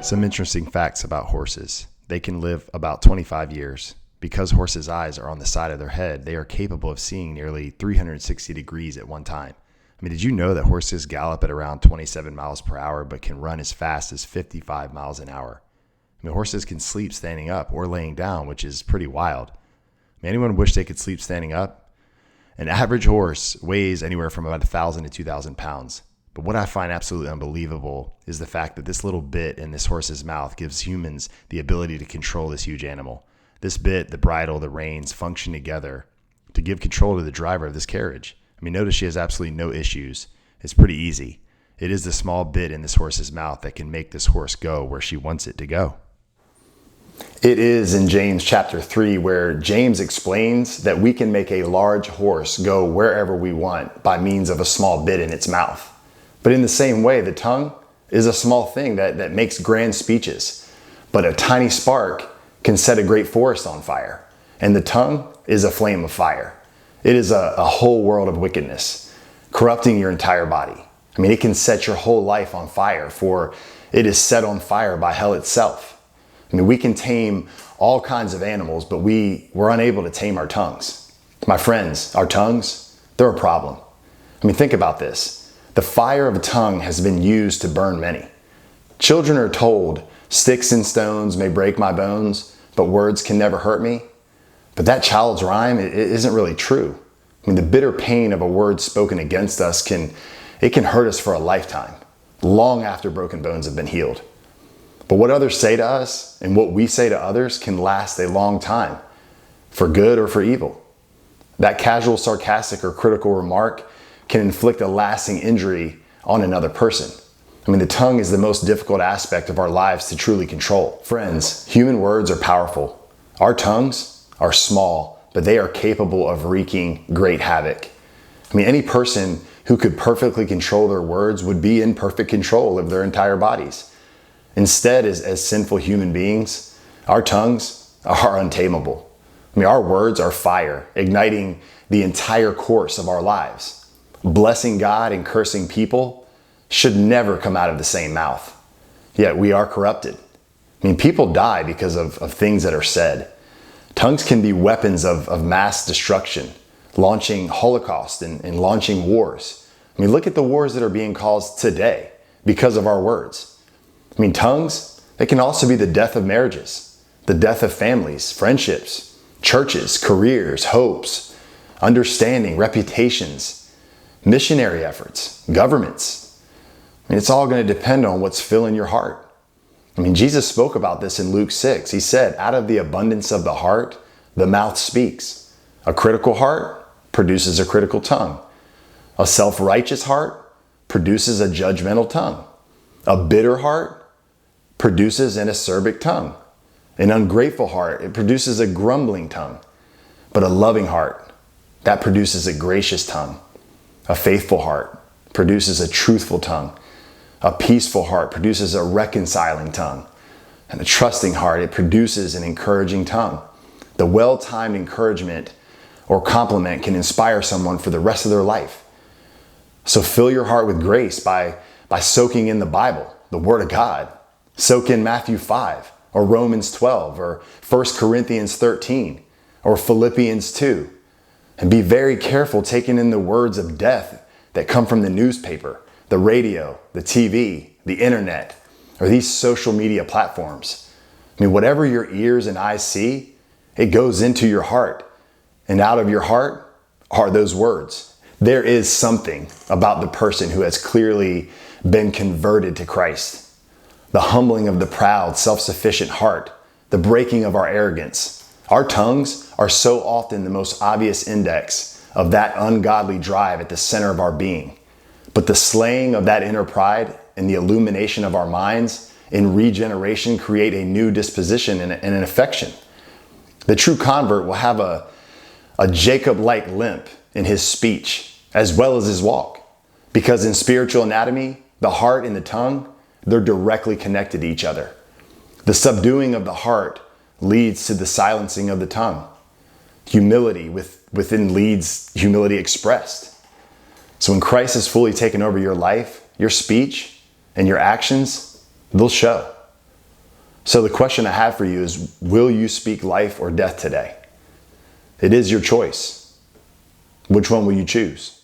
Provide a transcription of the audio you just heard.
Some interesting facts about horses. They can live about 25 years. Because horses' eyes are on the side of their head, they are capable of seeing nearly 360 degrees at one time. I mean, did you know that horses gallop at around 27 miles per hour, but can run as fast as 55 miles an hour? I mean, horses can sleep standing up or laying down, which is pretty wild. I mean, anyone wish they could sleep standing up? An average horse weighs anywhere from about 1,000 to 2,000 pounds. But what I find absolutely unbelievable is the fact that this little bit in this horse's mouth gives humans the ability to control this huge animal. This bit, the bridle, the reins function together to give control to the driver of this carriage. I mean, notice she has absolutely no issues. It's pretty easy. It is the small bit in this horse's mouth that can make this horse go where she wants it to go. It is in James chapter 3 where James explains that we can make a large horse go wherever we want by means of a small bit in its mouth. But in the same way, the tongue is a small thing that makes grand speeches. But a tiny spark can set a great forest on fire. And the tongue is a flame of fire. It is a whole world of wickedness, corrupting your entire body. I mean, it can set your whole life on fire, for it is set on fire by hell itself. I mean, we can tame all kinds of animals, but we're unable to tame our tongues. My friends, our tongues, they're a problem. I mean, think about this. The fire of a tongue has been used to burn many. Children are told, "Sticks and stones may break my bones, but words can never hurt me." But that child's rhyme, it isn't really true. I mean, the bitter pain of a word spoken against us can hurt us for a lifetime, long after broken bones have been healed. But what others say to us and what we say to others can last a long time, for good or for evil. That casual, sarcastic, or critical remark can inflict a lasting injury on another person. I mean, the tongue is the most difficult aspect of our lives to truly control. Friends, human words are powerful. Our tongues are small, but they are capable of wreaking great havoc. I mean, any person who could perfectly control their words would be in perfect control of their entire bodies. Instead, as sinful human beings, our tongues are untamable. I mean, our words are fire, igniting the entire course of our lives. Blessing God and cursing people should never come out of the same mouth. Yet we are corrupted. I mean, people die because of things that are said. Tongues can be weapons of mass destruction, launching holocaust and launching wars. I mean, look at the wars that are being caused today because of our words. I mean, tongues, they can also be the death of marriages, the death of families, friendships, churches, careers, hopes, understanding, reputations, missionary efforts, governments. I mean, it's all going to depend on what's filling your heart. I mean, Jesus spoke about this in Luke 6. He said, "Out of the abundance of the heart, the mouth speaks." A critical heart produces a critical tongue. A self-righteous heart produces a judgmental tongue. A bitter heart produces an acerbic tongue. An ungrateful heart, it produces a grumbling tongue. But a loving heart, that produces a gracious tongue. A faithful heart produces a truthful tongue. A peaceful heart produces a reconciling tongue. And a trusting heart, it produces an encouraging tongue. The well-timed encouragement or compliment can inspire someone for the rest of their life. So fill your heart with grace by soaking in the Bible, the Word of God. Soak in Matthew 5 or Romans 12 or 1 Corinthians 13 or Philippians 2. And be very careful taking in the words of death that come from the newspaper, the radio, the TV, the internet, or these social media platforms. I mean, whatever your ears and eyes see, it goes into your heart. And out of your heart are those words. There is something about the person who has clearly been converted to Christ. The humbling of the proud, self-sufficient heart, the breaking of our arrogance. Our tongues are so often the most obvious index of that ungodly drive at the center of our being. But the slaying of that inner pride and the illumination of our minds in regeneration create a new disposition and an affection. The true convert will have a Jacob-like limp in his speech as well as his walk. Because in spiritual anatomy, the heart and the tongue, they're directly connected to each other. The subduing of the heart leads to the silencing of the tongue. Humility within leads humility expressed. So when Christ has fully taken over your life, your speech and your actions, they'll show. So the question I have for you is, will you speak life or death today? It is your choice. Which one will you choose?